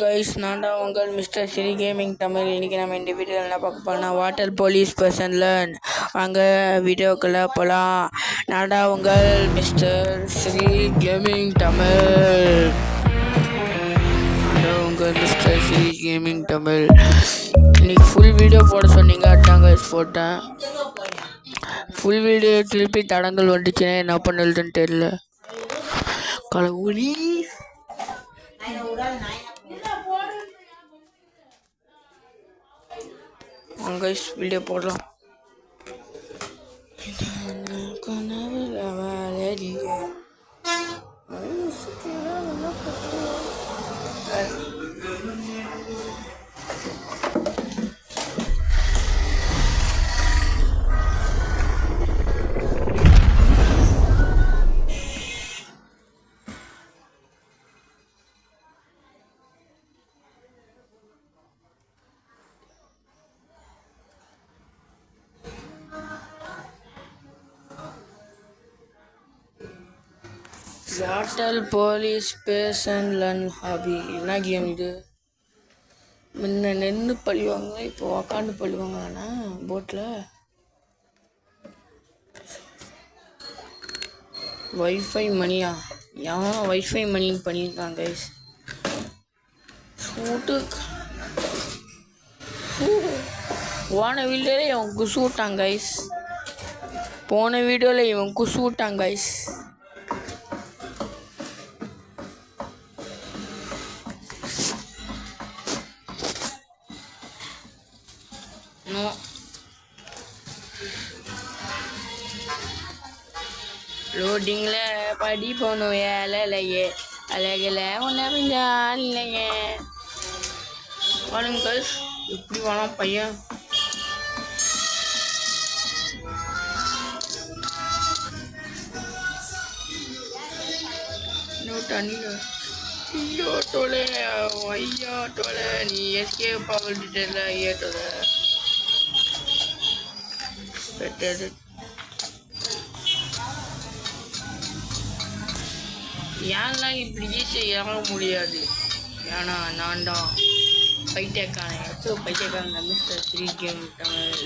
Guys, நான் தான் உங்கள் மிஸ்டர் ஸ்ரீ கேமிங் தமிழ். இன்றைக்கி நம்ம இந்த வீடியோவில் என்ன பார்க்க போனால் வாட்டர் போலீஸ் பர்சன் லேர்ன். அங்கே வீடியோக்குள்ளே போகலாம். நான் தான் உங்கள் மிஸ்டர் ஸ்ரீ கேமிங் தமிழ். உங்கள் மிஸ்டர் ஸ்ரீ கேமிங் தமிழ். இன்னைக்கு ஃபுல் வீடியோ போட சொன்னீங்க, அதான் கைஸ் போட்டேன். ஃபுல் வீடியோ திருப்பி தடங்கள் வந்துச்சுன்னா என்ன பண்ணுறதுன்னு தெரியல. கலவுரி கைஸ் வீடியோ போடலாம். Water police person learn hobby. என்ன கேம் இது? முன்ன நின்று பழிவாங்க, இப்போ உக்காந்து பழிவாங்கண்ணா போட்டில். வைஃபை மணியா? எவனோ வைஃபை மணின்னு பண்ணியிருக்காங்க கைஸ். போன வீடியோவில் இவன் குசு விட்டாங்க கைஸ். லோடிங்ல படி போகணும், வேலையே அழகில் ஒன்றும் இல்லைங்க. பாருங்க கைஸ், எப்படி வேணாம் பையன். ஐயோ டோலே நீ எஸ்கேப் ஆகிட்டு ஐயோல பெட்டது. ஏன்லாம் இப்படி ஈஸியாக இறங்க முடியாது? ஏன்னா நான் தான் பைத்தியக்காரன் மிஸ்டர் ஸ்ரீ கேம் தமிழ்.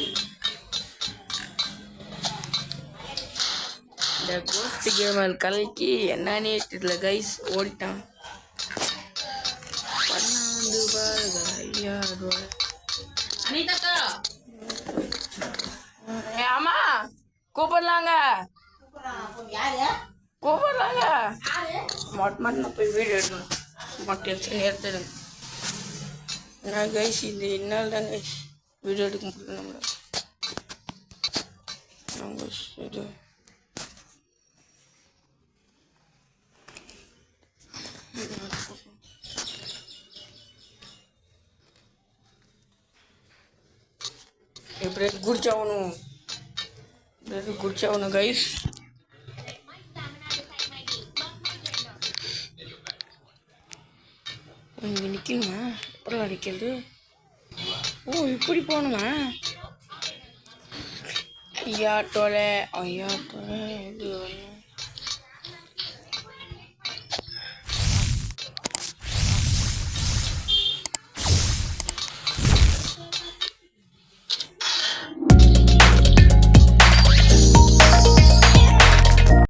இந்த கோஸ்ட் கேமர் கலைக்கு என்னன்னே தெரியல கைஸ், ஓடிட்டான். 12 ஐயா ஆமா கூப்பிடலாங்க. மட்டும் போய் வீடியோ எடுக்கணும். டென்ஷன் ஏற்றுடுங்க. என்ன கைஸ், இது என்னால் தான் கைஸ் வீடியோ எடுக்க முடியல நம்மள. இது எப்படி குடிச்சாகணும் கைஸ். இங்கே நிற்கணுமா? எப்படிலாம் அடிக்கிறது? ஓ, இப்படி போகணுமா? ஐயா டோலை இது